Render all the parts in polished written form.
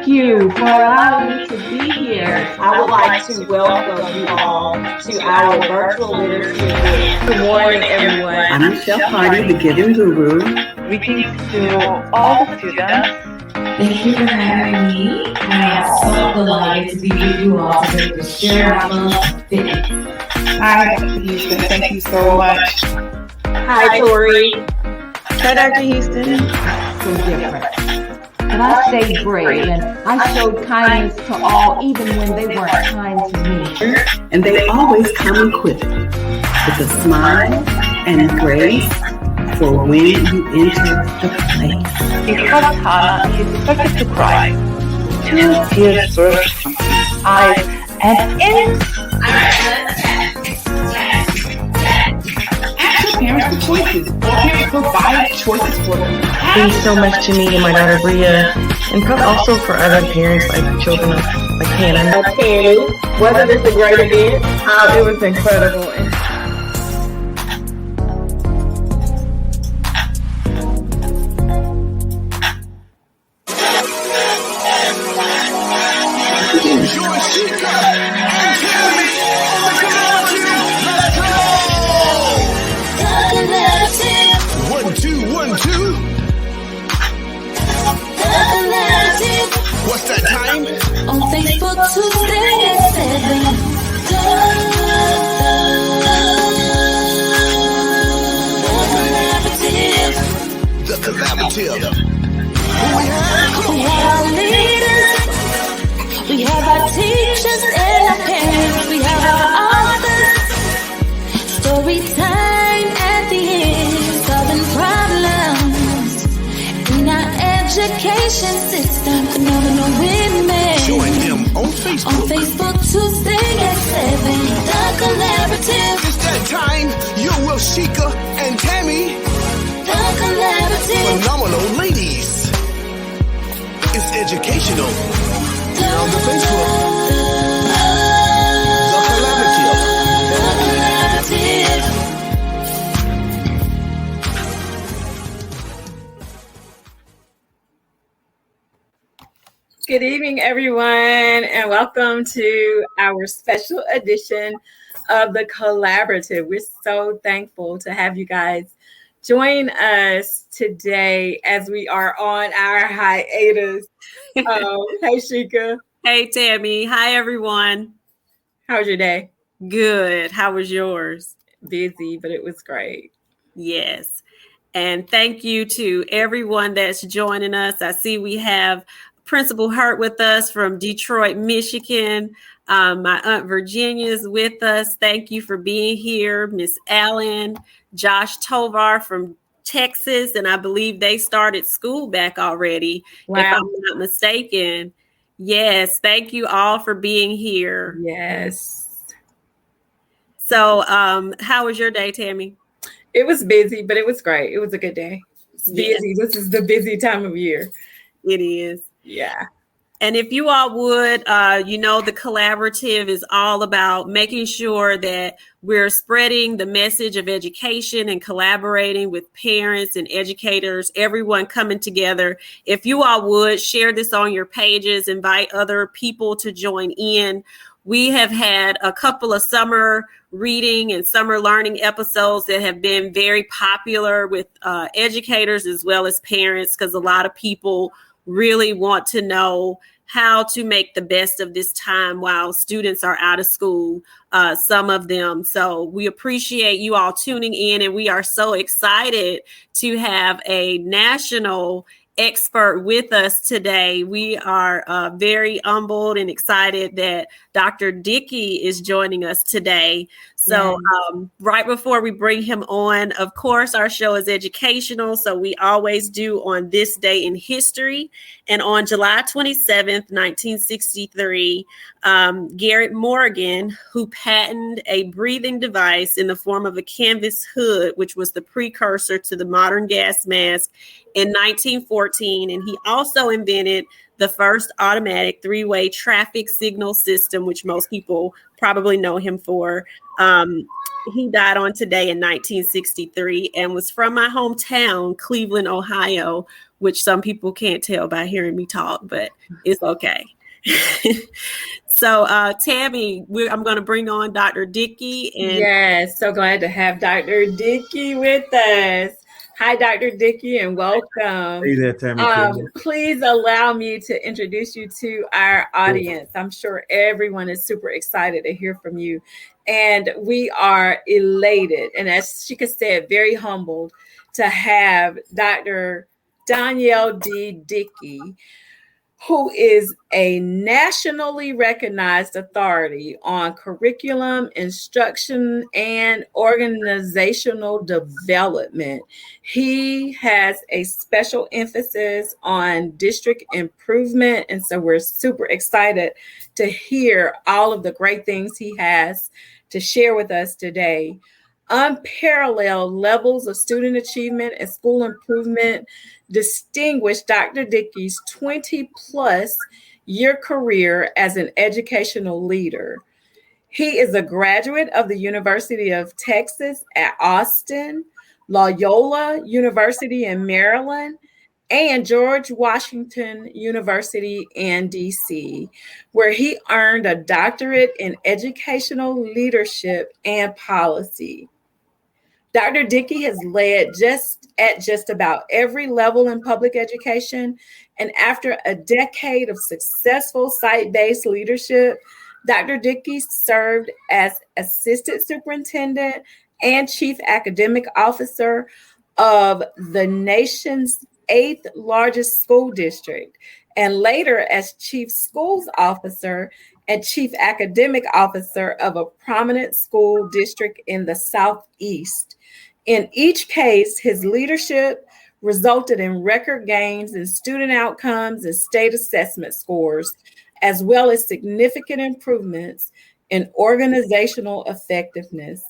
you for allowing me to be here. I would like to welcome you all to our virtual literacy event. Good morning, everyone. I'm Michelle Hardy, the Giving Guru. Greetings to all the students. Thank you for having me. I am so delighted to be with you all today to share our love fitness. Hi, Dr. Houston. Thank you so much. Hi, Tori. Hi, Dr. Houston. So different. And I stayed brave and I showed kindness to all even when they weren't kind to me. And they always come equipped with a smile and grace for when you enter the place. Because Hannah is expected to cry, 2 tears burst from his eyes, and in Ask your parents for choices, or parents provide choices for them. Means so much to me and my daughter Bria, and probably also for other parents like children like Hannah. Okay, wasn't this a great event? It was incredible. Sheka and Tammy on the Collaborative. Let's go! 1, 2, 1, 2. What's that time? On Facebook Tuesday at 7. The Collaborative. Who we have? We have our leaders, we have our teachers and our parents, we have our authors. Story time at the end, solving problems in our education system. Phenomenal women. Join them on Facebook. On Facebook Tuesday at 7. The Collaborative. It's that time. You're with Sheka and Tammy. The Collaborative. Phenomenal ladies. It's educational. Here on the Facebook. The Collaborative. The Collaborative. Good evening, everyone, and welcome to our special edition of the Collaborative. We're so thankful to have you guys join us today as we are on our hiatus. Hey, Sheka. Hey, Tammy. Hi, everyone. How was your day? Good. How was yours? Busy, but it was great. Yes. And thank you to everyone that's joining us. I see we have Principal Hurt with us from Detroit, Michigan. My Aunt Virginia is with us. Thank you for being here. Miss Allen, Josh Tovar from Texas, and I believe they started school back already, if I'm not mistaken. Yes, thank you all for being here. Yes. So, how was your day, Tammy? It was busy, but it was great. It was a good day. It's busy. Yes. This is the busy time of year. It is. Yeah. And if you all would, the collaborative is all about making sure that we're spreading the message of education and collaborating with parents and educators, everyone coming together. If you all would share this on your pages, invite other people to join in. We have had a couple of summer reading and summer learning episodes that have been very popular with educators as well as parents, because a lot of people really want to know how to make the best of this time while students are out of school, some of them. So we appreciate you all tuning in, and we are so excited to have a national expert with us today. We are very humbled and excited that Dr. Dickey is joining us today. So right before we bring him on, of course, our show is educational. So we always do on this day in history. And on July 27th, 1963, Garrett Morgan, who patented a breathing device in the form of a canvas hood, which was the precursor to the modern gas mask, in 1914. And he also invented the first automatic three-way traffic signal system, which most people probably know him for. He died on today in 1963 and was from my hometown, Cleveland, Ohio, which some people can't tell by hearing me talk, but it's okay. So, Tammy, I'm going to bring on Dr. Dickey. And yes, so glad to have Dr. Dickey with us. Hi, Dr. Dickey, and welcome. Hey there, Tammy. Please allow me to introduce you to our audience. I'm sure everyone is super excited to hear from you. And we are elated, and as Sheka said, very humbled to have Dr. Donyall Dickey, who is a nationally recognized authority on curriculum, instruction, and organizational development. He has a special emphasis on district improvement, and so we're super excited to hear all of the great things he has to share with us today. Unparalleled levels of student achievement and school improvement distinguished Dr. Dickey's 20-plus year career as an educational leader. He is a graduate of the University of Texas at Austin, Loyola University in Maryland, and George Washington University in DC, where he earned a doctorate in educational leadership and policy. Dr. Dickey has led just about every level in public education, and after a decade of successful site-based leadership, Dr. Dickey served as assistant superintendent and chief academic officer of the nation's 8th largest school district, and later as chief schools officer and chief academic officer of a prominent school district in the Southeast. In each case, his leadership resulted in record gains in student outcomes and state assessment scores, as well as significant improvements in organizational effectiveness.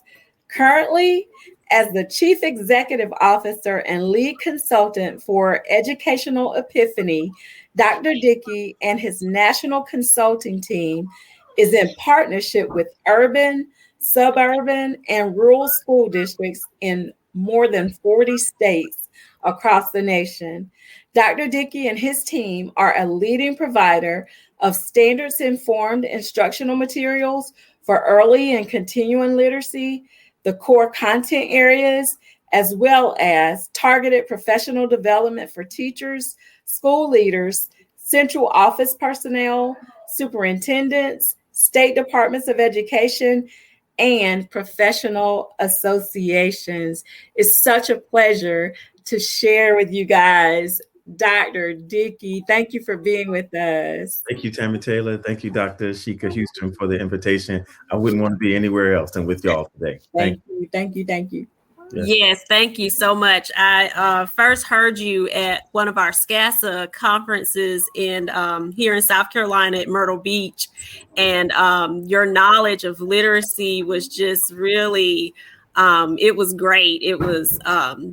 Currently, as the Chief Executive Officer and lead consultant for Educational Epiphany, Dr. Dickey and his national consulting team is in partnership with urban, suburban, and rural school districts in more than 40 states across the nation. Dr. Dickey and his team are a leading provider of standards-informed instructional materials for early and continuing literacy, the core content areas, as well as targeted professional development for teachers, school leaders, central office personnel, superintendents, state departments of education, and professional associations. It's such a pleasure to share with you guys. Dr. Dickey, thank you for being with us. Thank you, Tammy Taylor. Thank you, Dr. Sheka Houston, for the invitation. I wouldn't want to be anywhere else than with y'all today. Thank you. Yes, thank you so much. I first heard you at one of our SCASA conferences here in South Carolina at Myrtle Beach, and your knowledge of literacy was just really, it was great. It was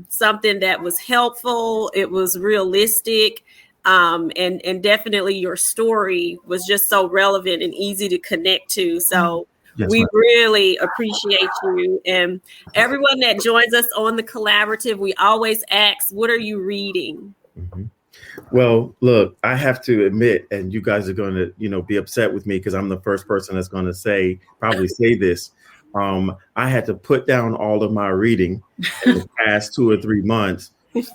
something that was helpful. It was realistic. And definitely your story was just so relevant and easy to connect to. So we really appreciate you. And everyone that joins us on the collaborative, we always ask, what are you reading? Well, look, I have to admit, and you guys are going to, be upset with me because I'm the first person that's going to probably say this. I had to put down all of my reading in the past 2 or 3 months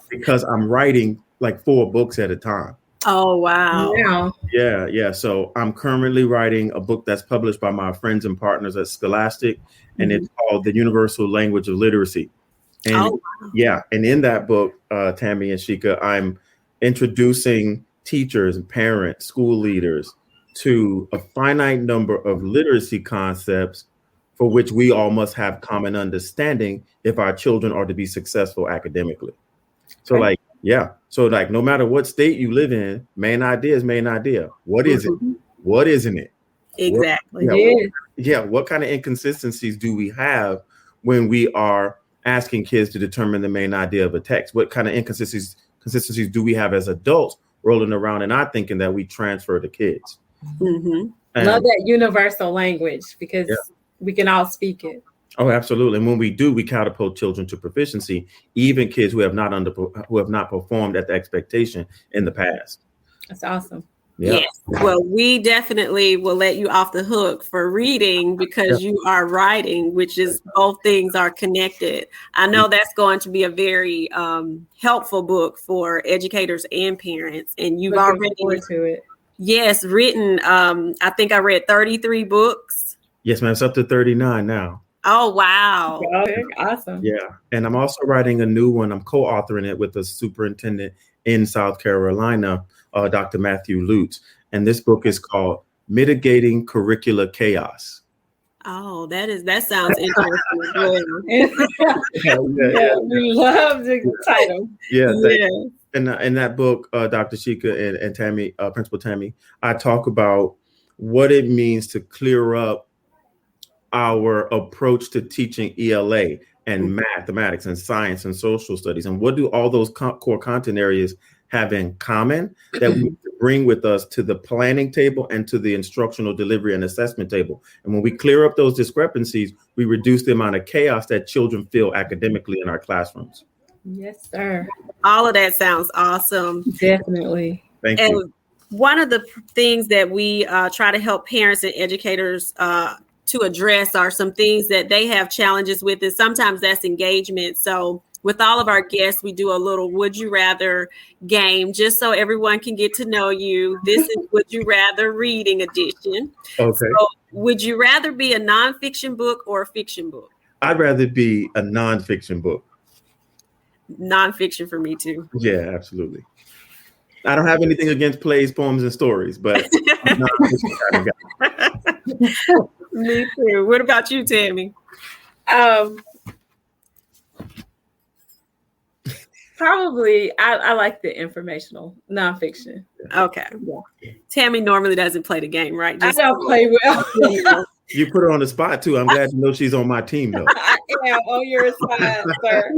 because I'm writing like 4 books at a time. Oh, wow. Yeah. So I'm currently writing a book that's published by my friends and partners at Scholastic, and it's called The Universal Language of Literacy. And and in that book, Tammy and Sheka, I'm introducing teachers and parents, school leaders to a finite number of literacy concepts for which we all must have common understanding if our children are to be successful academically. So So no matter what state you live in, main idea is main idea. What is it? What isn't it? Exactly. What kind of inconsistencies do we have when we are asking kids to determine the main idea of a text? What kind of inconsistencies do we have as adults rolling around and not thinking that we transfer to kids? Love that universal language because we can all speak it. Oh, absolutely. And when we do, we catapult children to proficiency, even kids who have not performed at the expectation in the past. That's awesome. Yeah. Yes. Well, we definitely will let you off the hook for reading because you are writing, which is both things are connected. I know that's going to be a very helpful book for educators and parents. And you've already to it. Yes, written. I think I read 33 books. Yes, ma'am. It's up to 39 now. Oh, wow. Awesome. Yeah. And I'm also writing a new one. I'm co-authoring it with a superintendent in South Carolina, Dr. Matthew Lutz. And this book is called Mitigating Curricular Chaos. Oh, that sounds interesting as well. We love the title. In that book, Dr. Sheka and Tammy, Principal Tammy, I talk about what it means to clear up our approach to teaching ELA and mathematics and science and social studies, and what do all those core content areas have in common that we bring with us to the planning table and to the instructional delivery and assessment table. And when we clear up those discrepancies, we reduce the amount of chaos that children feel academically in our classrooms. Yes, sir. All of that sounds awesome. Definitely. Thank you. One of the things that we try to help parents and educators to address are some things that they have challenges with, and sometimes that's engagement. So with all of our guests, we do a little would you rather game just so everyone can get to know you. This is Would You Rather reading edition. Okay. So would you rather be a nonfiction book or a fiction book? I'd rather be a nonfiction book. Nonfiction for me too. Yeah, absolutely. I don't have anything against plays, poems, and stories, but I'm not a nonfiction kind of guy. Me too. What about you, Tammy? Probably, I like the informational nonfiction. Okay. Tammy normally doesn't play the game, right? I don't play well. You put her on the spot too. I'm glad to know she's on my team though. I am on your side, sir.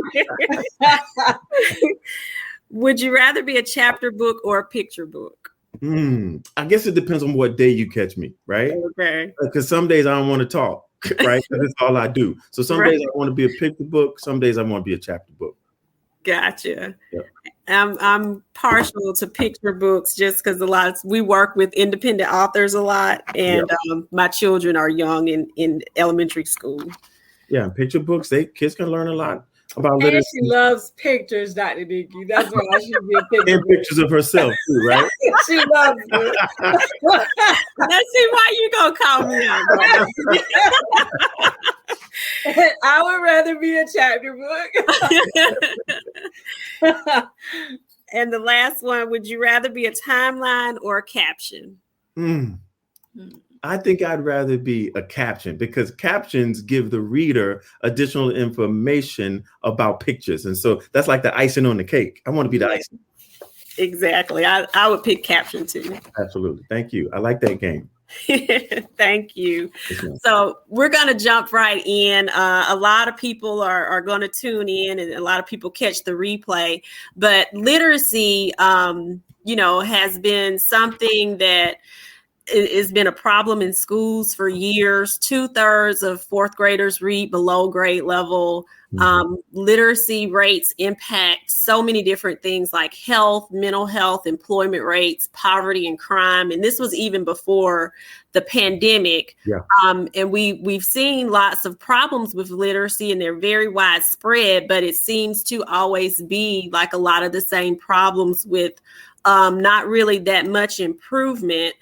Would you rather be a chapter book or a picture book? I guess it depends on what day you catch me, right? Okay. Because some days I don't want to talk, right? That's all I do. So some days I want to be a picture book. Some days I want to be a chapter book. Gotcha. Yep. I'm partial to picture books just because we work with independent authors a lot, and my children are young in elementary school. Yeah, picture books, kids can learn a lot about and literacy. She loves pictures, Dr. Dickey. That's why I should be a picture. And pictures of herself too, right? She loves it. Let's see why you gonna call me out. I would rather be a chapter book. And the last one, would you rather be a timeline or a caption? I think I'd rather be a caption because captions give the reader additional information about pictures. And so that's like the icing on the cake. I want to be the icing. Exactly. I would pick caption too. Absolutely. Thank you. I like that game. Thank you. So we're going to jump right in. A lot of people are going to tune in and a lot of people catch the replay. But literacy, has been something that has been a problem in schools for years. 2/3 of fourth graders read below grade level. Literacy rates impact so many different things like health, mental health, employment rates, poverty, and crime. And this was even before the pandemic. Yeah. And we've seen lots of problems with literacy, and they're very widespread, but it seems to always be like a lot of the same problems with not really that much improvement.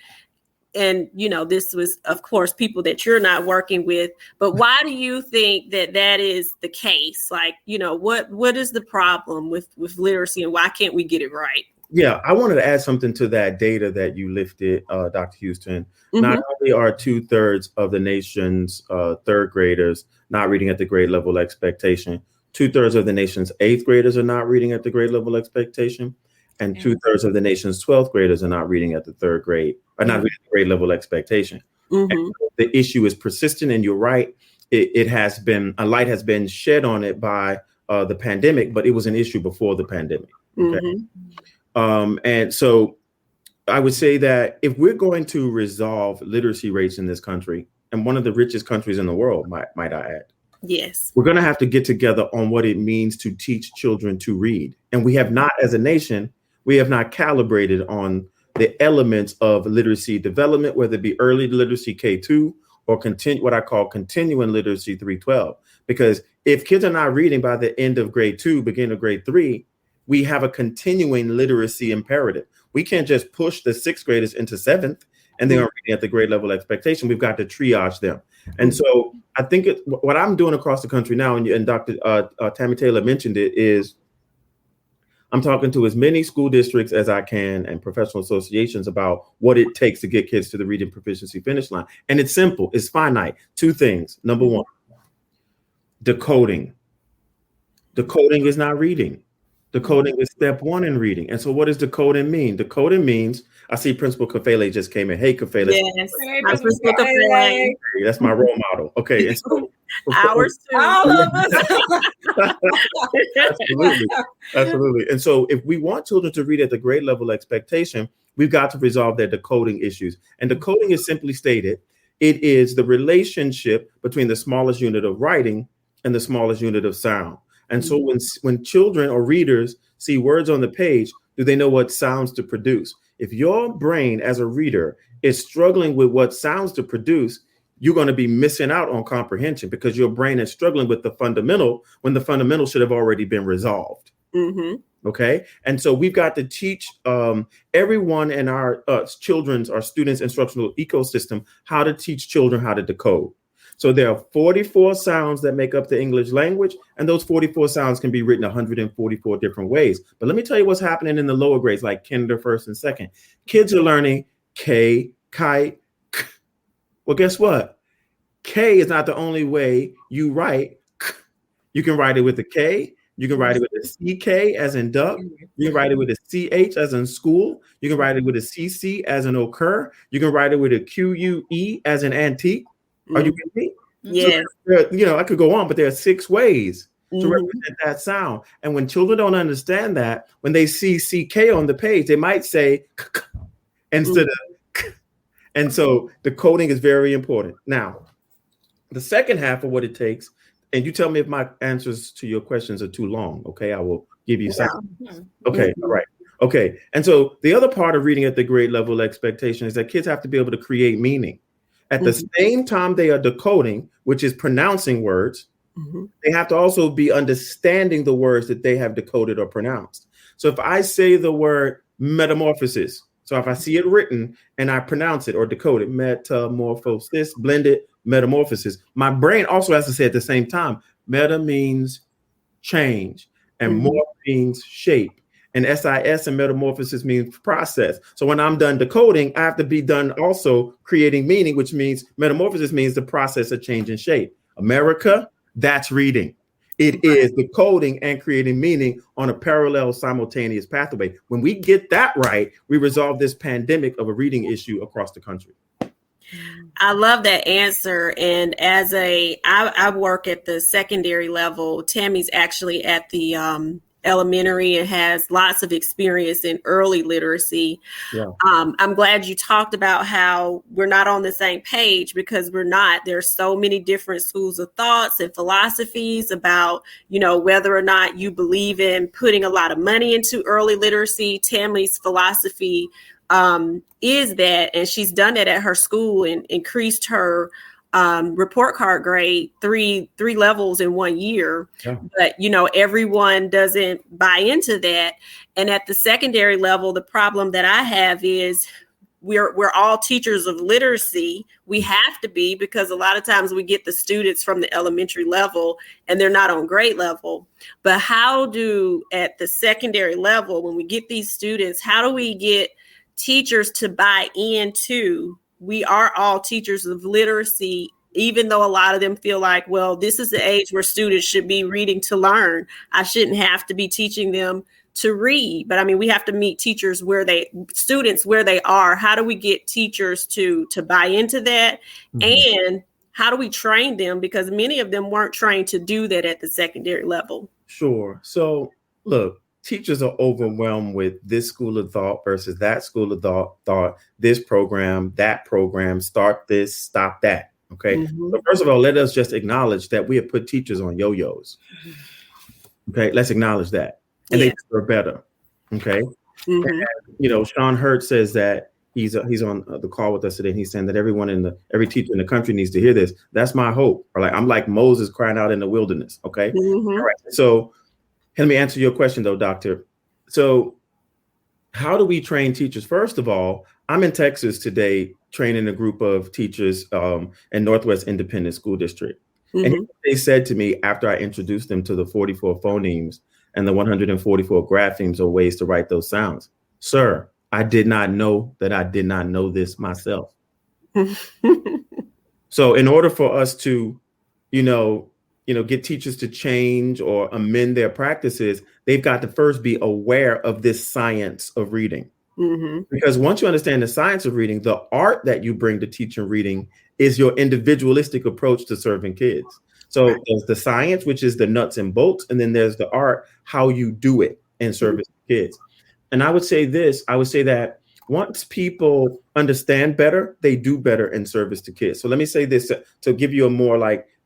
And, this was, of course, people that you're not working with. But why do you think that is the case? Like, what is the problem with literacy and why can't we get it right? Yeah, I wanted to add something to that data that you lifted, Dr. Houston. Not only are 2/3 of the nation's third graders not reading at the grade level expectation, 2/3 of the nation's eighth graders are not reading at the grade level expectation. And 2/3 of the nation's 12th graders are not reading at the third grade, or not reading the grade level expectation. And the issue is persistent, and you're right. It has been, a light has been shed on it by the pandemic, but it was an issue before the pandemic. Okay? And so I would say that if we're going to resolve literacy rates in this country, and one of the richest countries in the world, might I add, yes, we're going to have to get together on what it means to teach children to read. And we have not, as a nation, we have not calibrated on the elements of literacy development, whether it be early literacy K2 or what I call continuing literacy 312. Because if kids are not reading by the end of grade 2, beginning of grade 3, we have a continuing literacy imperative. We can't just push the sixth graders into seventh and they are reading at the grade level expectation. We've got to triage them. And so I think what I'm doing across the country now, and Dr. Tammy Taylor mentioned it, is I'm talking to as many school districts as I can and professional associations about what it takes to get kids to the reading proficiency finish line. And it's simple. It's finite. Two things. Number one, decoding. Decoding is not reading. Decoding is step one in reading. And so what does decoding mean? Decoding means, I see Principal Kafele just came in. Hey, Kafele. Yes. Principal Kafele. That's my role model. Okay. And so, ours too. All of us. Absolutely. And so if we want children to read at the grade level expectation, we've got to resolve their decoding issues. And decoding is simply stated, it is the relationship between the smallest unit of writing and the smallest unit of sound. And so when children or readers see words on the page, do they know what sounds to produce? If your brain as a reader is struggling with what sounds to produce, you're going to be missing out on comprehension because your brain is struggling with the fundamental when the fundamental should have already been resolved. Okay. And so we've got to teach everyone in our students' instructional ecosystem how to teach children how to decode. So there are 44 sounds that make up the English language, and those 44 sounds can be written 144 different ways. But let me tell you what's happening in the lower grades, like kinder, first, and second. Kids are learning K, kite, k. Well, guess what? K is not the only way you write k. You can write it with a K. You can write it with a CK as in duck. You can write it with a CH as in school. You can write it with a CC as in occur. You can write it with a QUE as in antique. Are you with me? Yes. So, I could go on, but there are 6 ways to represent that sound. And when children don't understand that, when they see CK on the page, they might say instead of k. And so decoding is very important. Now, the second half of what it takes, and you tell me if my answers to your questions are too long. Okay, I will give you some. Okay, all right. Okay. And so the other part of reading at the grade level expectation is that kids have to be able to create meaning. At the same time they are decoding, which is pronouncing words, they have to also be understanding the words that they have decoded or pronounced. So if I say the word metamorphosis, so if I see it written and I pronounce it or decode it, metamorphosis, blended metamorphosis, my brain also has to say at the same time, meta means change and morph means shape. And SIS and metamorphosis means process. So when I'm done decoding, I have to be done also creating meaning, which means metamorphosis means the process of change and shape. America, that's reading. It is decoding and creating meaning on a parallel simultaneous pathway. When we get that right, we resolve this pandemic of a reading issue across the country. I love that answer. And as I work at the secondary level, Tammy's actually at the elementary and has lots of experience in early literacy. Yeah. I'm glad you talked about how we're not on the same page, because we're not. There's so many different schools of thoughts and philosophies about, whether or not you believe in putting a lot of money into early literacy. Tammy's philosophy is that, and she's done that at her school and increased her report card grade three levels in 1 year. Yeah. But, everyone doesn't buy into that. And at the secondary level, the problem that I have is we're all teachers of literacy. We have to be, because a lot of times we get the students from the elementary level and they're not on grade level. But how do, at the secondary level, when we get these students, how do we get teachers to buy into, we are all teachers of literacy, even though a lot of them feel like, well, this is the age where students should be reading to learn. I shouldn't have to be teaching them to read. But I mean, we have to meet students where they are. How do we get teachers to buy into that? Mm-hmm. And how do we train them? Because many of them weren't trained to do that at the secondary level. Sure. So look, teachers are overwhelmed with this school of thought versus that school of thought, this program, that program, start this, stop that. Okay. Mm-hmm. So first of all, let us just acknowledge that we have put teachers on yo-yos. Okay. Let's acknowledge that. And they are better. Okay. Mm-hmm. And, Sean Hurt says that he's on the call with us today. And he's saying that every teacher in the country needs to hear this. That's my hope. Or I'm like Moses crying out in the wilderness. Okay. Mm-hmm. All right. So let me answer your question, though, Doctor. So how do we train teachers? First of all, I'm in Texas today training a group of teachers in Northwest Independent School District. Mm-hmm. And they said to me after I introduced them to the 44 phonemes and the 144 graphemes or ways to write those sounds, sir, I did not know that I did not know this myself. So in order for us to, get teachers to change or amend their practices, they've got to first be aware of this science of reading. Mm-hmm. Because once you understand the science of reading, the art that you bring to teaching reading is your individualistic approach to serving kids. So there's the science, which is the nuts and bolts, and then there's the art, how you do it in service to kids. And I would say that once people understand better, they do better in service to kids. So let me say this to give you a more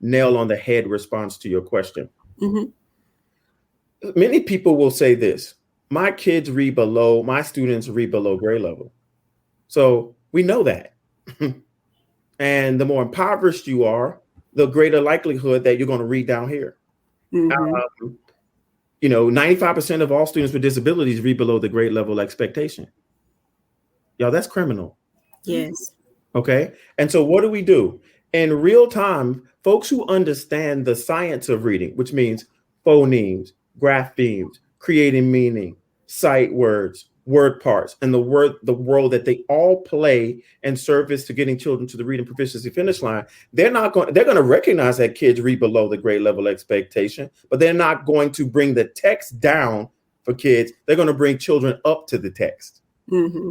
nail on the head response to your question. Mm-hmm. Many people will say this: my students read below grade level. So we know that. And the more impoverished you are, the greater likelihood that you're going to read down here. Mm-hmm. 95% of all students with disabilities read below the grade level expectation. Y'all, that's criminal. Yes. Okay. And so what do? In real time, folks who understand the science of reading, which means phonemes, graphemes, creating meaning, sight words, word parts, and the role that they all play in service to getting children to the reading proficiency finish line, they're going to recognize that kids read below the grade level expectation, but they're not going to bring the text down for kids. They're going to bring children up to the text. Mm-hmm.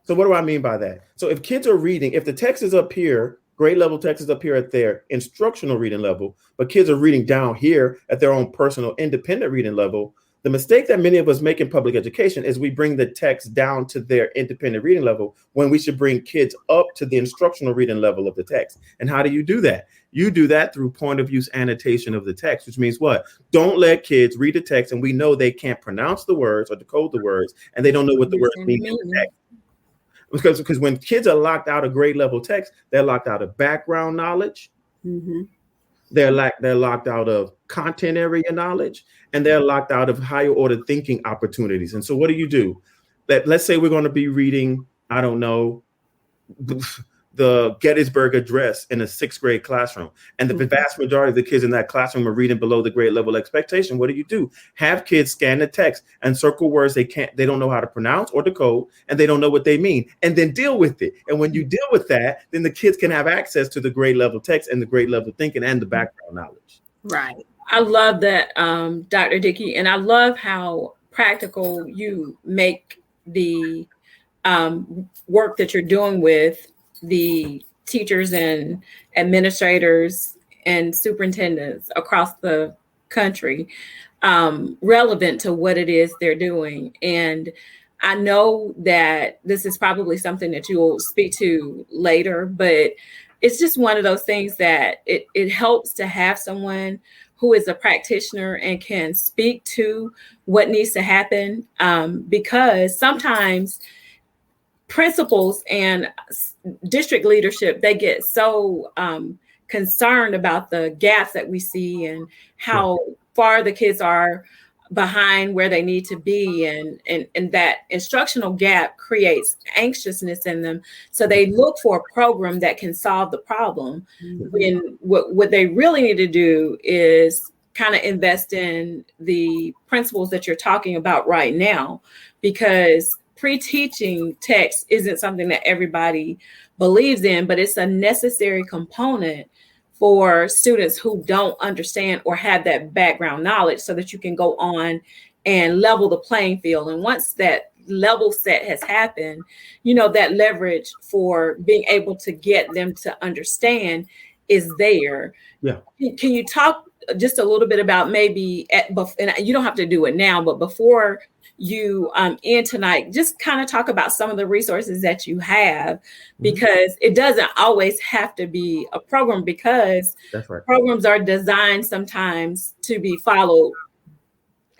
So what do I mean by that? So if kids are reading, if the text is up here, grade level text is up here at their instructional reading level, but kids are reading down here at their own personal independent reading level, the mistake that many of us make in public education is we bring the text down to their independent reading level when we should bring kids up to the instructional reading level of the text. And how do you do that? You do that through point of use annotation of the text, which means what? Don't let kids read the text and we know they can't pronounce the words or decode the words, and they don't know what the words mean in the text. Because when kids are locked out of grade level text, they're locked out of background knowledge. Mm-hmm. They're locked out of content area knowledge, and they're locked out of higher order thinking opportunities. And so what do? Let's say we're going to be reading, I don't know, the Gettysburg Address in a 6th grade classroom, and the vast majority of the kids in that classroom are reading below the grade level expectation. What do? Have kids scan the text and circle words they don't know how to pronounce or decode, and they don't know what they mean, and then deal with it. And when you deal with that, then the kids can have access to the grade level text and the grade level thinking and the background knowledge. Right. I love that, Dr. Dickey, and I love how practical you make the work that you're doing with the teachers and administrators and superintendents across the country, relevant to what it is they're doing. And I know that this is probably something that you'll speak to later, but it's just one of those things that it helps to have someone who is a practitioner and can speak to what needs to happen, because sometimes principals and district leadership, they get so concerned about the gaps that we see and how far the kids are behind where they need to be, and that instructional gap creates anxiousness in them, so they look for a program that can solve the problem. When what they really need to do is kind of invest in the principles that you're talking about right now, because pre-teaching text isn't something that everybody believes in, but it's a necessary component for students who don't understand or have that background knowledge, so that you can go on and level the playing field. And once that level set has happened, that leverage for being able to get them to understand is there. Yeah. Can you talk just a little bit about maybe, and you don't have to do it now, but before you end tonight, just kind of talk about some of the resources that you have, because it doesn't always have to be a program, because That's right. Programs are designed sometimes to be followed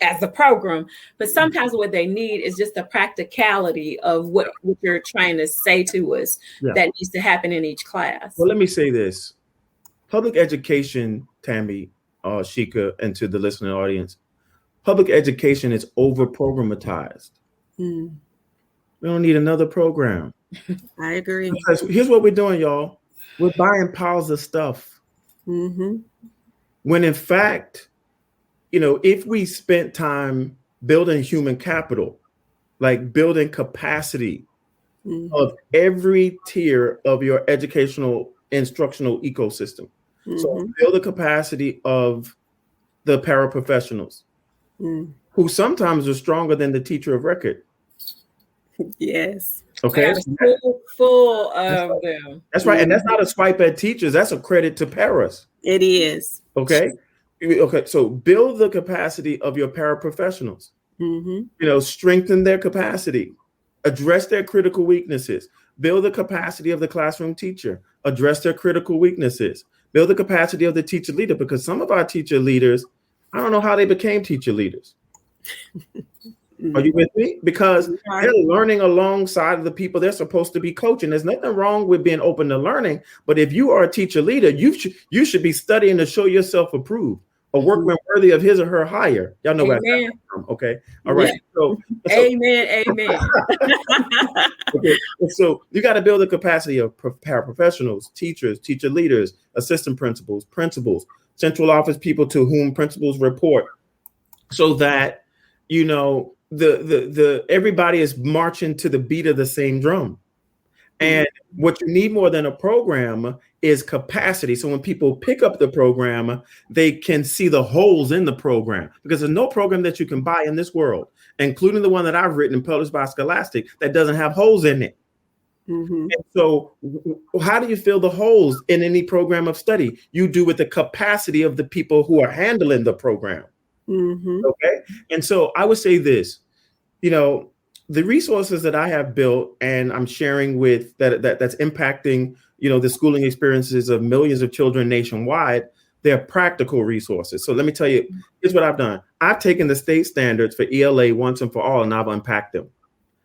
as the program, but sometimes what they need is just the practicality of what you're trying to say to us that needs to happen in each class. Well, let me say this. Public education, Tammy, Sheka, and to the listening audience, public education is over-programmatized. We don't need another program. I agree. Because here's what we're doing, y'all. We're buying piles of stuff. When in fact, if we spent time building human capital, like building capacity of every tier of your educational instructional ecosystem. So build the capacity of the paraprofessionals, who sometimes are stronger than the teacher of record. Yes. Okay. Full of them. That's right. And that's not a swipe at teachers. That's a credit to paras. It is. Okay. Okay. So build the capacity of your paraprofessionals. Strengthen their capacity, address their critical weaknesses, build the capacity of the classroom teacher, address their critical weaknesses, build the capacity of the teacher leader, because some of our teacher leaders, I don't know how they became teacher leaders. Are you with me? Because they're learning alongside of the people they're supposed to be coaching. There's nothing wrong with being open to learning, but if you are a teacher leader, you should be studying to show yourself approved, a workman worthy of his or her hire. Y'all know where I come from. Okay. All right. So amen. Okay. So you got to build the capacity of paraprofessionals, teachers, teacher leaders, assistant principals, central office people to whom principals report, so that the everybody is marching to the beat of the same drum. And what you need more than a program is capacity. So when people pick up the program, they can see the holes in the program, because there's no program that you can buy in this world, including the one that I've written and published by Scholastic, that doesn't have holes in it. And so how do you fill the holes in any program of study? You do with the capacity of the people who are handling the program. Okay. And so I would say this, the resources that I have built and I'm sharing with that's impacting, the schooling experiences of millions of children nationwide, they're practical resources. So let me tell you, here's what I've done. I've taken the state standards for ELA once and for all, and I've unpacked them,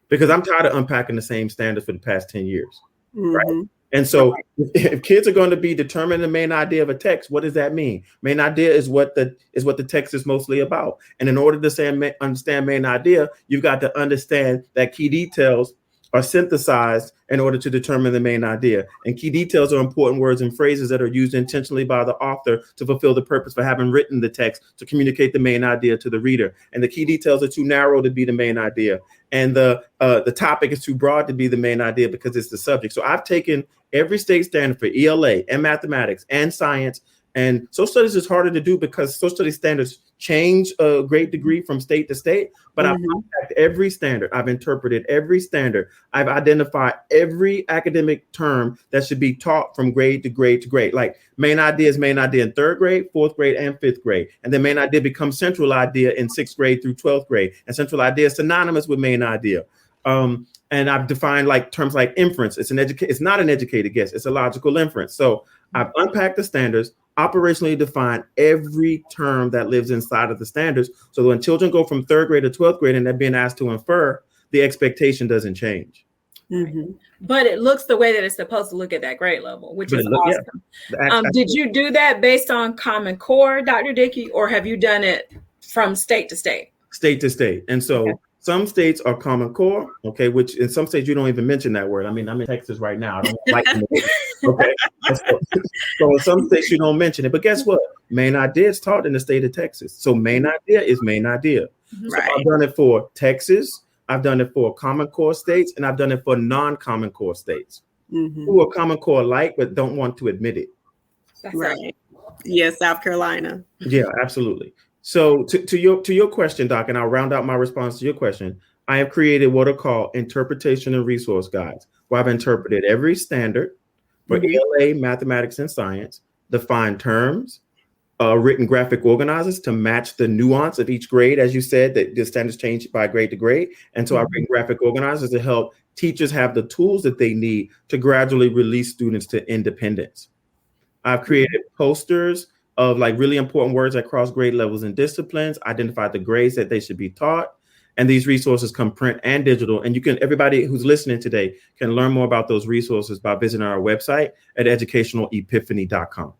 because I'm tired of unpacking the same standards for the past 10 years. Right. And so if kids are going to be determining the main idea of a text, what does that mean? Main idea is what the text is mostly about. And in order to understand main idea, you've got to understand that key details are synthesized in order to determine the main idea. And key details are important words and phrases that are used intentionally by the author to fulfill the purpose for having written the text to communicate the main idea to the reader. And the key details are too narrow to be the main idea. And the topic is too broad to be the main idea because it's the subject. So I've taken every state standard for ELA and mathematics and science. And social studies is harder to do because social studies standards change a great degree from state to state. But I've unpacked every standard. I've interpreted every standard. I've identified every academic term that should be taught from grade to grade to grade. Like main idea is main idea in 3rd grade, 4th grade, and 5th grade. And then main idea becomes central idea in 6th grade through 12th grade. And central idea is synonymous with main idea. And I've defined like terms like inference. It's not an educated guess. It's a logical inference. So I've unpacked the standards, operationally define every term that lives inside of the standards. So when children go from 3rd grade to 12th grade and they're being asked to infer, the expectation doesn't change. But it looks the way that it's supposed to look at that grade level, which is awesome. Yeah. Did you do that based on Common Core, Dr. Dickey, or have you done it from state to state? State to state. And so some states are Common Core, okay, which in some states you don't even mention that word. I mean, I'm in Texas right now. I don't like it. Okay. So in some states you don't mention it. But guess what? Main idea is taught in the state of Texas. So main idea is main idea. So I've done it for Texas. I've done it for Common Core states, and I've done it for non-Common Core states who are Common Core like but don't want to admit it. Right. Yes, South Carolina. Yeah, absolutely. So to your question, Doc, and I'll round out my response to your question. I have created what are called interpretation and resource guides, where I've interpreted every standard for ELA, mathematics, and science, defined terms, written graphic organizers to match the nuance of each grade. As you said, that the standards change by grade to grade. And so I've written graphic organizers to help teachers have the tools that they need to gradually release students to independence. I've created posters of like really important words at cross grade levels and disciplines, identified the grades that they should be taught. And these resources come print and digital. And everybody who's listening today can learn more about those resources by visiting our website at educationalepiphany.com.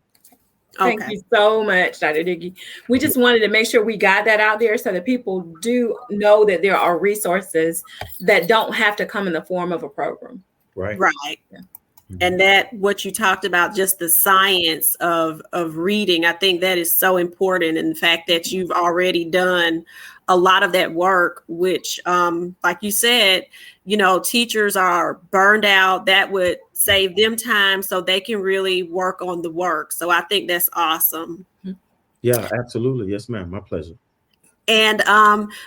Thank you so much, Dr. Dickey. We just wanted to make sure we got that out there so that people do know that there are resources that don't have to come in the form of a program. Right. Yeah. And that what you talked about, just the science of reading, I think that is so important. And the fact that you've already done a lot of that work, which, like you said, teachers are burned out. That would save them time so they can really work on the work. So I think that's awesome. Yeah, absolutely. Yes, ma'am. My pleasure. And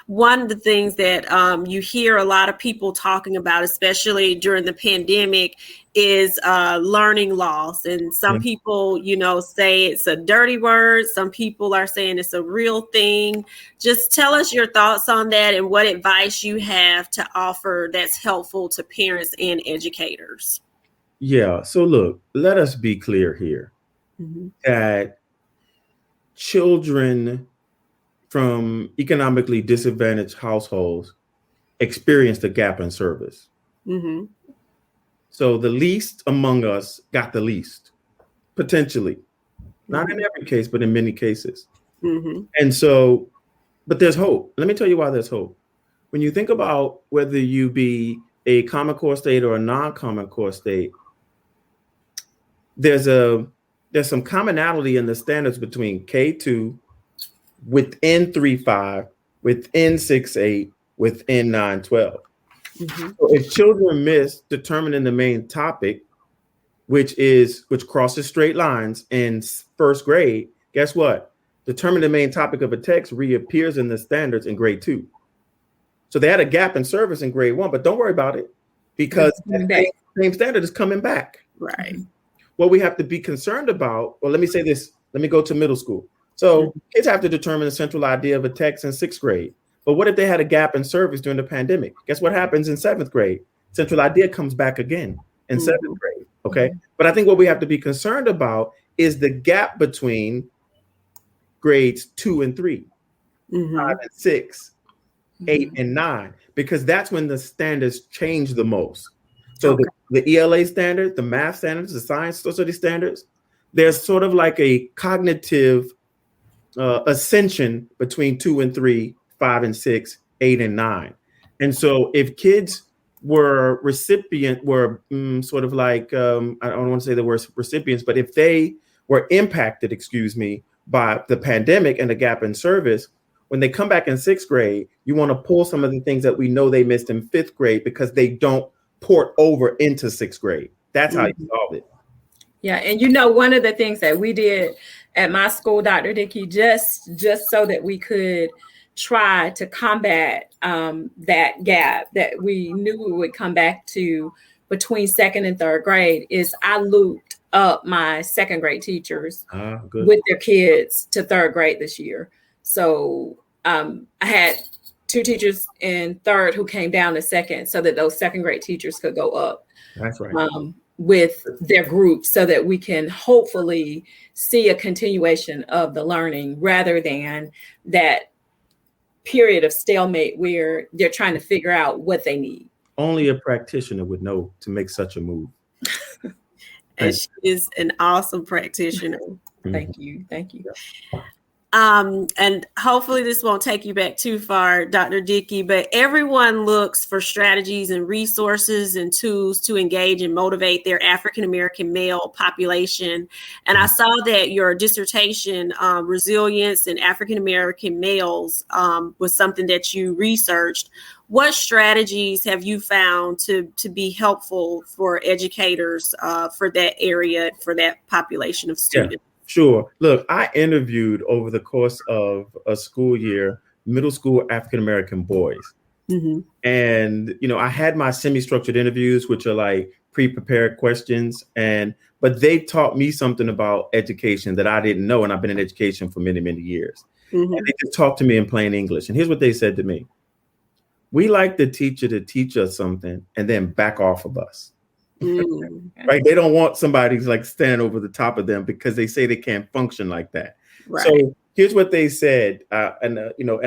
one of the things that you hear a lot of people talking about, especially during the pandemic, is learning loss. And some people, say it's a dirty word. Some people are saying it's a real thing. Just tell us your thoughts on that and what advice you have to offer that's helpful to parents and educators. Yeah. So look, let us be clear here that children from economically disadvantaged households experienced a gap in service. So the least among us got the least, potentially. Not in every case, but in many cases. And so, but there's hope. Let me tell you why there's hope. When you think about whether you be a Common Core state or a non-Common Core state, there's some commonality in the standards between K2, within 3.5, within 6.8, within 9.12. So if children miss determining the main topic, which crosses straight lines in 1st grade, guess what? Determine the main topic of a text reappears in the standards in grade 2. So they had a gap in service in grade 1, but don't worry about it because the same standard is coming back. Right. What we have to be concerned about, well, let me say this. Let me go to middle school. So kids have to determine the central idea of a text in 6th grade. But what if they had a gap in service during the pandemic? Guess what happens in 7th grade? Central idea comes back again in 7th grade. Okay. But I think what we have to be concerned about is the gap between grades 2 and 3, 5 and 6, 8 and 9, because that's when the standards change the most. So the ELA standard, the math standards, the science study standards, there's sort of like a cognitive ascension between 2 and 3, 5 and 6, 8 and 9. And so if kids were sort of like, I don't want to say the word recipients, but if they were impacted, by the pandemic and the gap in service, when they come back in 6th grade, you want to pull some of the things that we know they missed in 5th grade because they don't port over into 6th grade. That's how you solve it. Yeah, and one of the things that we did at my school, Dr. Dickey, just so that we could try to combat that gap that we knew we would come back to between 2nd and 3rd grade, is I looped up my 2nd grade teachers with their kids to 3rd grade this year. So I had 2 teachers in 3rd who came down to 2nd so that those 2nd grade teachers could go up. That's right. With their group, so that we can hopefully see a continuation of the learning rather than that period of stalemate where they're trying to figure out what they need. Only a practitioner would know to make such a move. And she is an awesome practitioner. Thank you. And hopefully this won't take you back too far, Dr. Dickey, but everyone looks for strategies and resources and tools to engage and motivate their African-American male population. And I saw that your dissertation, Resilience in African-American Males, was something that you researched. What strategies have you found to be helpful for educators for that area, for that population of students? Yeah. Sure. Look, I interviewed over the course of a school year, middle school African-American boys. Mm-hmm. And, I had my semi-structured interviews, which are like pre-prepared questions. But they taught me something about education that I didn't know. And I've been in education for many, many years. Mm-hmm. And they just talked to me in plain English. And here's what they said to me. We like the teacher to teach us something and then back off of us. Right? They don't want somebody to like stand over the top of them because they say they can't function like that. Right. So here's what they said, and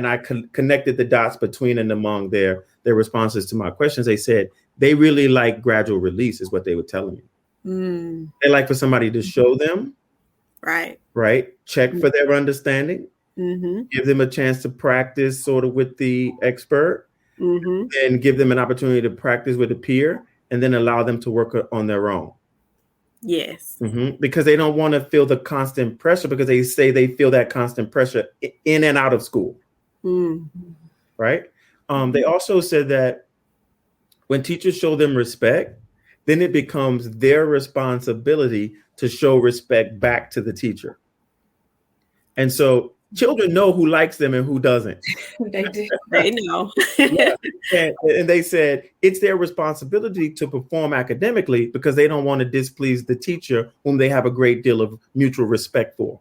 I connected the dots between and among their responses to my questions. They said they really like gradual release, is what they were telling me. They like for somebody to show them, right, check for their understanding, give them a chance to practice sort of with the expert, and give them an opportunity to practice with a peer, and then allow them to work on their own. Yes. Because they don't want to feel the constant pressure, because they say they feel that constant pressure in and out of school. Right. They also said that when teachers show them respect, then it becomes their responsibility to show respect back to the teacher. And so children know who likes them and who doesn't. They do. They know. Yeah. And they said it's their responsibility to perform academically because they don't want to displease the teacher whom they have a great deal of mutual respect for.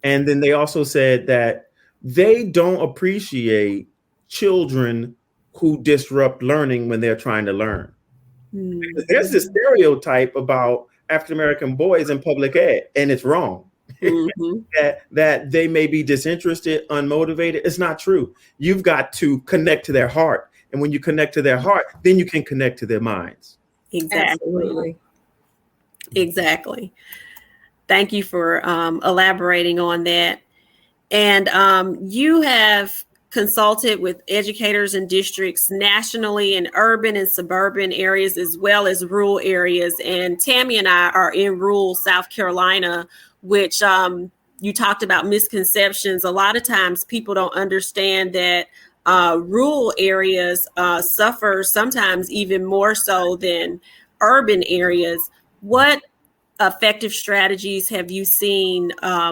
And then they also said that they don't appreciate children who disrupt learning when they're trying to learn. Because there's this stereotype about African-American boys in public ed, and it's wrong. that they may be disinterested, unmotivated. It's not true. You've got to connect to their heart. And when you connect to their heart, then you can connect to their minds. Exactly. Exactly. Thank you for elaborating on that. And you have consulted with educators and districts nationally in urban and suburban areas, as well as rural areas. And Tammy and I are in rural South Carolina, which you talked about misconceptions. A lot of times people don't understand that rural areas suffer sometimes even more so than urban areas. What effective strategies have you seen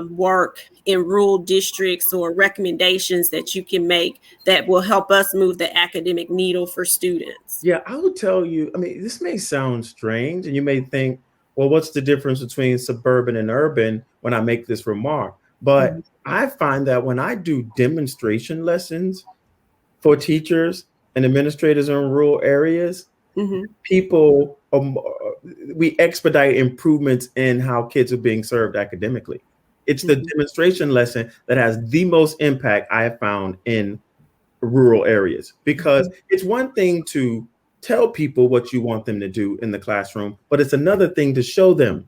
work in rural districts, or recommendations that you can make that will help us move the academic needle for students? Yeah, I would tell you, this may sound strange and you may think, well, what's the difference between suburban and urban when I make this remark? But I find that when I do demonstration lessons for teachers and administrators in rural areas, people, we expedite improvements in how kids are being served academically. It's the demonstration lesson that has the most impact I have found in rural areas, because it's one thing to tell people what you want them to do in the classroom, but it's another thing to show them.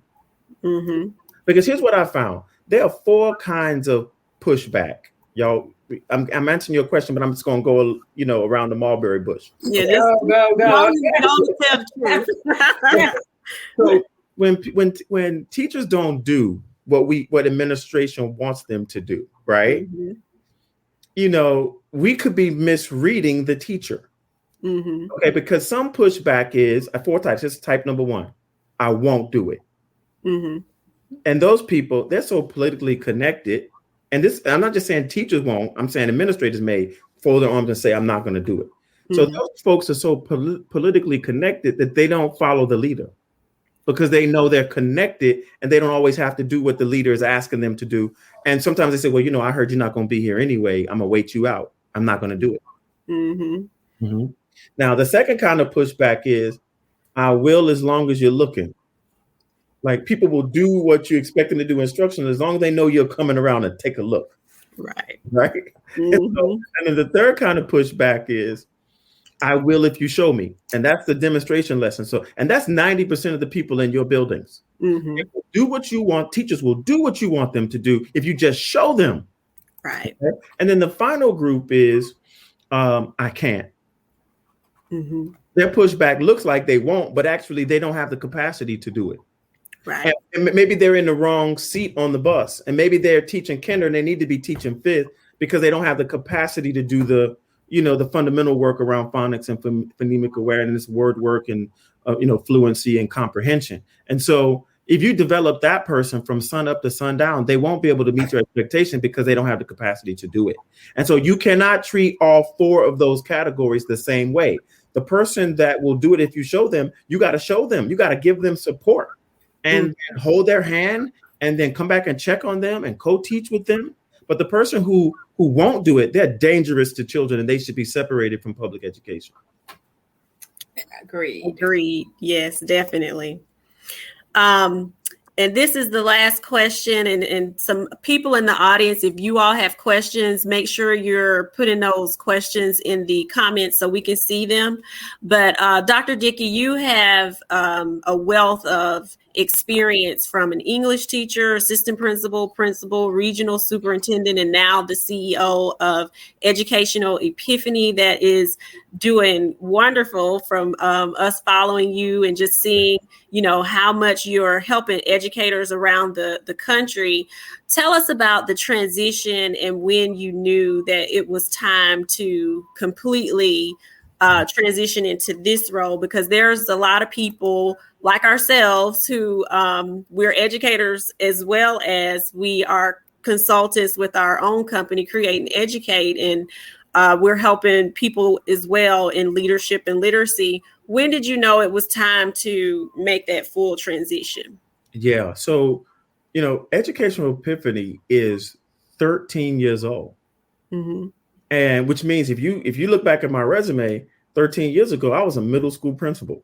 Because here's what I found. There are 4 kinds of pushback. Y'all I'm answering your question, but I'm just going to go, around the mulberry bush. Yeah, go. So when teachers don't do what administration wants them to do, right? Mm-hmm. We could be misreading the teacher. Mm-hmm. Okay, because some pushback is 4 types. This is type number 1. I won't do it. Mm-hmm. And those people, they're so politically connected. And I'm not just saying teachers won't, I'm saying administrators may fold their arms and say, I'm not going to do it. Mm-hmm. So those folks are so politically connected that they don't follow the leader because they know they're connected and they don't always have to do what the leader is asking them to do. And sometimes they say, well, I heard you're not going to be here anyway. I'm going to wait you out. I'm not going to do it. Mm-hmm. Mm-hmm. Now, the second kind of pushback is, I will as long as you're looking. Like, people will do what you expect them to do instruction as long as they know you're coming around and take a look. Right. Mm-hmm. And then the third kind of pushback is, I will if you show me. And that's the demonstration lesson. And that's 90% of the people in your buildings. Mm-hmm. They will do what you want. Teachers will do what you want them to do if you just show them. Right. Okay? And then the final group is, I can't. Mm-hmm. Their pushback looks like they won't, but actually they don't have the capacity to do it. Right. And maybe they're in the wrong seat on the bus, and maybe they're teaching kinder and they need to be teaching fifth because they don't have the capacity to do the fundamental work around phonics and phonemic awareness, word work, and fluency and comprehension. And so if you develop that person from sun up to sundown, they won't be able to meet your expectation because they don't have the capacity to do it. And so you cannot treat all 4 of those categories the same way. The person that will do it if you show them, you got to show them, you got to give them support and hold their hand and then come back and check on them and co-teach with them. But the person who won't do it, they're dangerous to children and they should be separated from public education. Agreed. Yes, definitely. And this is the last question, and some people in the audience, if you all have questions, make sure you're putting those questions in the comments so we can see them. But Dr. Dickey, you have a wealth of experience from an English teacher, assistant principal, regional superintendent, and now the CEO of Educational Epiphany that is doing wonderful from us following you and just seeing, how much you're helping educators around the country. Tell us about the transition and when you knew that it was time to completely transition into this role, because there's a lot of people like ourselves who we're educators as well as we are consultants with our own company, Create and Educate, and we're helping people as well in leadership and literacy. When did you know it was time to make that full transition? Yeah, so Educational Epiphany is 13 years old, and which means if you look back at my resume, 13 years ago, I was a middle school principal.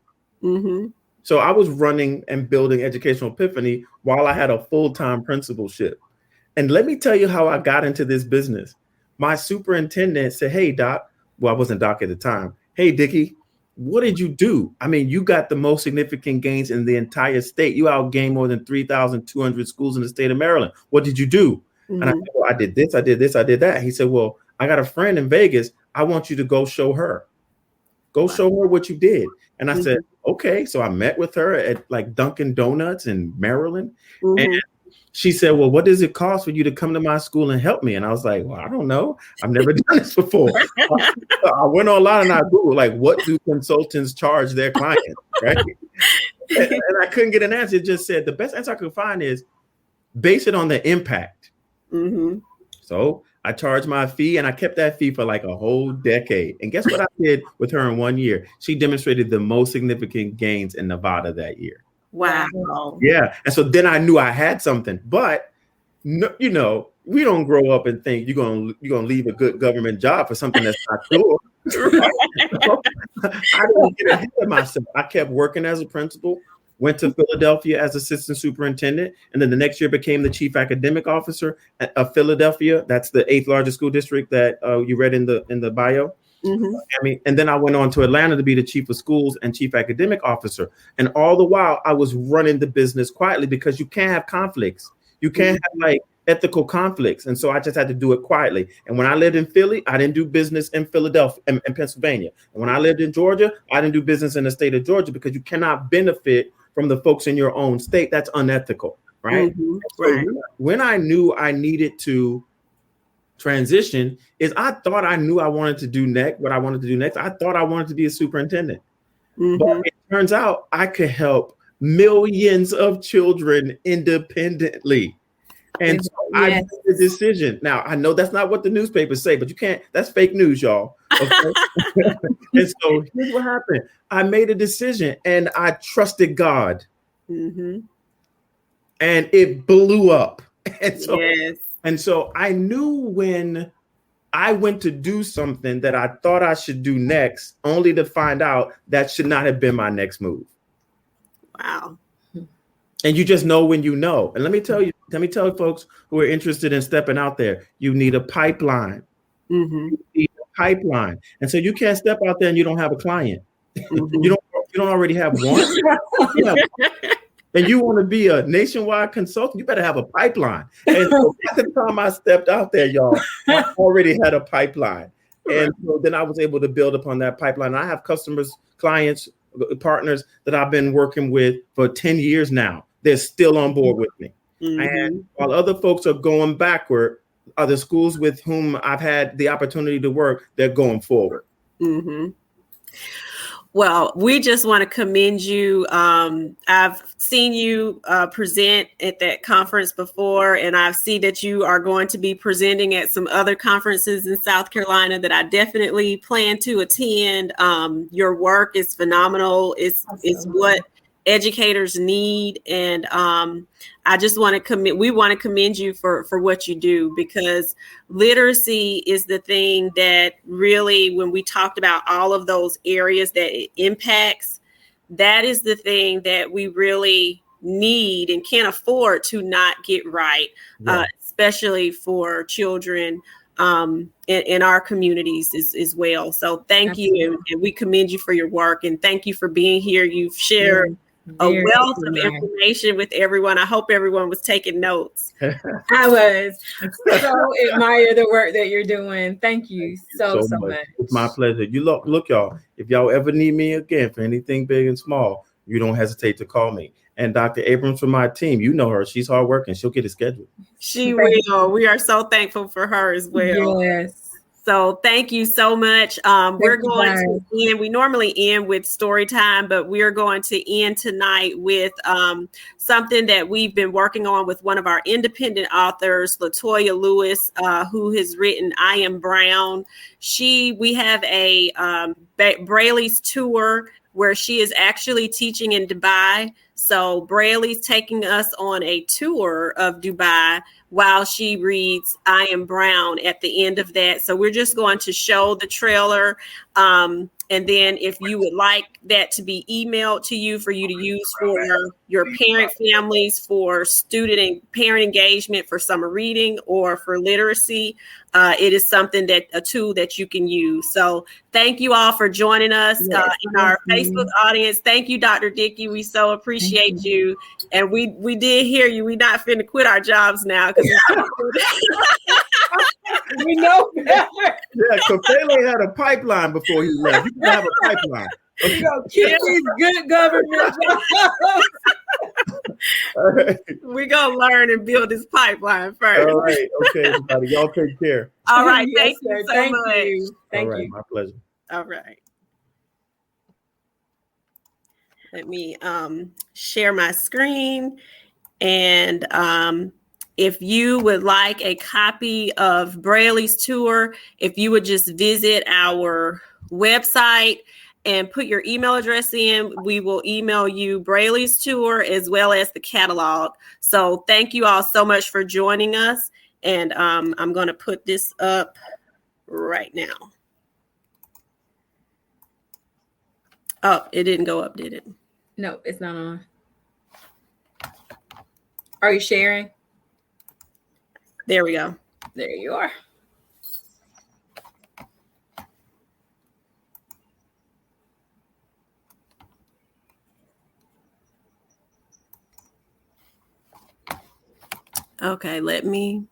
So I was running and building Educational Epiphany while I had a full-time principalship. And let me tell you how I got into this business. My superintendent said, hey, Doc, well, I wasn't Doc at the time. Hey, Dicky, what did you do? I mean, you got the most significant gains in the entire state. You outgained more than 3,200 schools in the state of Maryland. What did you do? And I said, well, I did this, I did this, I did that. He said, well, I got a friend in Vegas. I want you to go show her. Go show her what you did. And I said, okay. So I met with her at like Dunkin' Donuts in Maryland. And she said, well, what does it cost for you to come to my school and help me? And I was like, well, I don't know. I've never done this before. I went online and I Googled, like, what do consultants charge their clients? Right. and I couldn't get an answer. It just said the best answer I could find is base it on the impact. So I charged my fee and I kept that fee for like a whole decade. And guess what I did with her in 1 year? She demonstrated the most significant gains in Nevada that year. Wow. Yeah. And so then I knew I had something. But, we don't grow up and think you're gonna leave a good government job for something that's not sure. I didn't get ahead of myself. I kept working as a principal, went to Philadelphia as assistant superintendent, and then the next year became the chief academic officer of Philadelphia. That's the 8th largest school district that you read in the bio. And then I went on to Atlanta to be the chief of schools and chief academic officer. And all the while I was running the business quietly because you can't have conflicts. You can't have like ethical conflicts. And so I just had to do it quietly. And when I lived in Philly, I didn't do business in Philadelphia and Pennsylvania. And when I lived in Georgia, I didn't do business in the state of Georgia, because you cannot benefit from the folks in your own state. That's unethical, right? Right. So when I knew I needed to transition, is I thought I knew I wanted to do next, what I wanted to do next. I thought I wanted to be a superintendent. But it turns out I could help millions of children independently. And so I made the decision. Now, I know that's not what the newspapers say, but you can't, that's fake news, y'all. Okay? And so here's what happened. I made a decision and I trusted God. And it blew up. And so I knew when I went to do something that I thought I should do next, only to find out that should not have been my next move. Wow. And you just know when you know. And let me tell folks who are interested in stepping out there, you need a pipeline. You need a pipeline. And so you can't step out there and you don't have a client. You don't already have one. And you want to be a nationwide consultant, you better have a pipeline. And so by the time I stepped out there, y'all, I already had a pipeline. And so then I was able to build upon that pipeline. I have customers, clients, partners that I've been working with for 10 years now. They're still on board with me. And while other folks are going backward, other schools with whom I've had the opportunity to work, they're going forward. Well, we just want to commend you. I've seen you present at that conference before, and I see that you are going to be presenting at some other conferences in South Carolina that I definitely plan to attend. Your work is phenomenal. It's what educators need, and I just want to we want to commend you for what you do, because literacy is the thing that really, when we talked about all of those areas that it impacts, that is the thing that we really need and can't afford to not get right, especially for children in our communities as well. So thank you, and we commend you for your work, and thank you for being here. You've shared a wealth of information with everyone. I hope everyone was taking notes. I was so admire the work that you're doing. Thank you so much. It's my pleasure. You look, y'all, if y'all ever need me again for anything big and small, you don't hesitate to call me. And Dr. Abrams from my team, you know her. She's hardworking. She'll get it scheduled. She will. We are so thankful for her as well. Yes. So thank you so much. We're going to end. We normally end with story time, but we're going to end tonight with something that we've been working on with one of our independent authors, LaToya Lewis, who has written I Am Brown. We have a Braille's tour where she is actually teaching in Dubai. So Braille's taking us on a tour of Dubai while she reads I Am Brown at the end of that. So we're just going to show the trailer. And then if you would like that to be emailed to you for you to use for your parent families, for student and parent engagement, for summer reading, or for literacy, it is something a tool that you can use. So thank you all for joining us in our Facebook audience. Thank you, Dr. Dickey. We so appreciate you. And we did hear you. We're not finna quit our jobs now. We know better. Yeah, so Pele had a pipeline before he left. You can have a pipeline. We're going to keep these good government jobs. All right. We're going to learn and build this pipeline first. All right. Okay, everybody. Y'all take care. All right. Yes, Thank you so thank much. you. Thank you. My pleasure. All right. Let me share my screen. And if you would like a copy of Braille's tour, if you would just visit our website and put your email address in, we will email you Braille's tour as well as the catalog. So thank you all so much for joining us. And I'm going to put this up right now. Oh, it didn't go up, did it? No, it's not on. Are you sharing? There we go. There you are. Okay, let me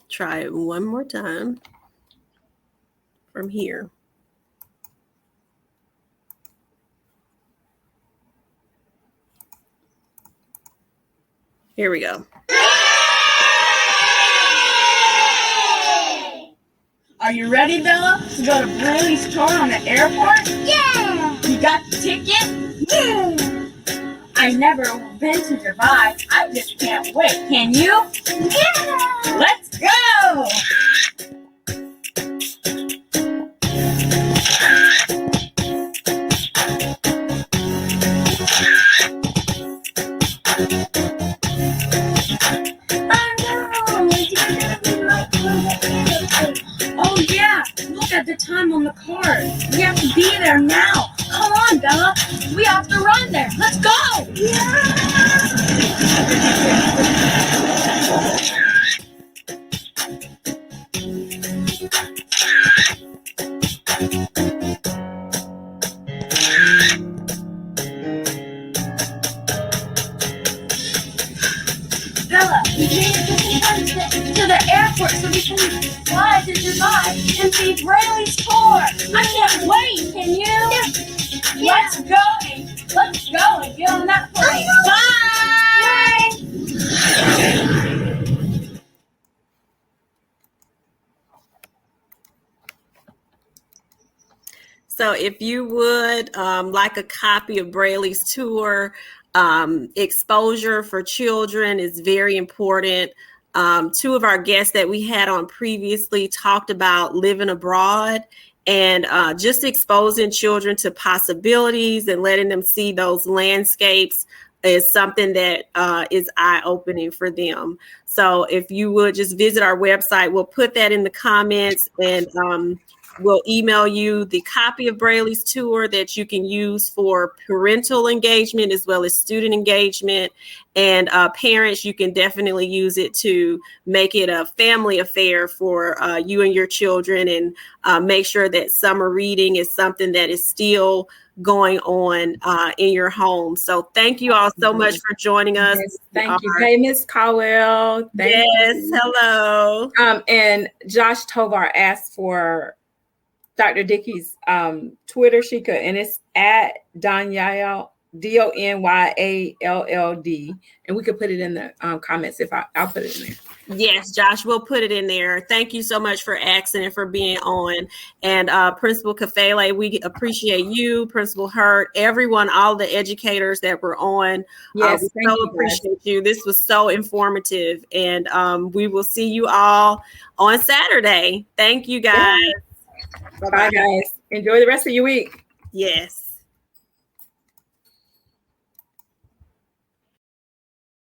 try it one more time from here. Here we go. Are you ready, Bella, to go to Brayley's tour on the airport? Yeah! You got the ticket? Yeah! I've never been to Dubai. I just can't wait. Can you? Yeah! Let's go! Oh yeah, look at the time on the card. We have to be there now. Come on, Bella. We have to run there. Let's go! Bella, we need to the airport so we can fly to Dubai and see Brayley's tour. I can't wait. Can you? Yeah. Let's go. Let's go and get on that plane. Bye. So if you would like a copy of Brayley's tour, exposure for children is very important. Two of our guests that we had on previously talked about living abroad and just exposing children to possibilities and letting them see those landscapes is something that is eye-opening for them. So if you would just visit our website, we'll put that in the comments, and we'll email you the copy of Brayley's tour that you can use for parental engagement as well as student engagement. And parents, you can definitely use it to make it a family affair for you and your children, and make sure that summer reading is something that is still going on in your home. So thank you all so much for joining us. Yes, thank you. Hey, Miss Caldwell. Yes, hello. And Josh Tovar asked for Dr. Dickey's Twitter, Sheka, and it's at Donyall, Donyall, and we could put it in the comments if I'll put it in there. Yes, Josh, we'll put it in there. Thank you so much for asking and for being on. And Principal Kafele, we appreciate you, Principal Hurt, everyone, all the educators that were on. Yes, we so appreciate you. This was so informative, and we will see you all on Saturday. Thank you, guys. Bye, guys. Enjoy the rest of your week. Yes.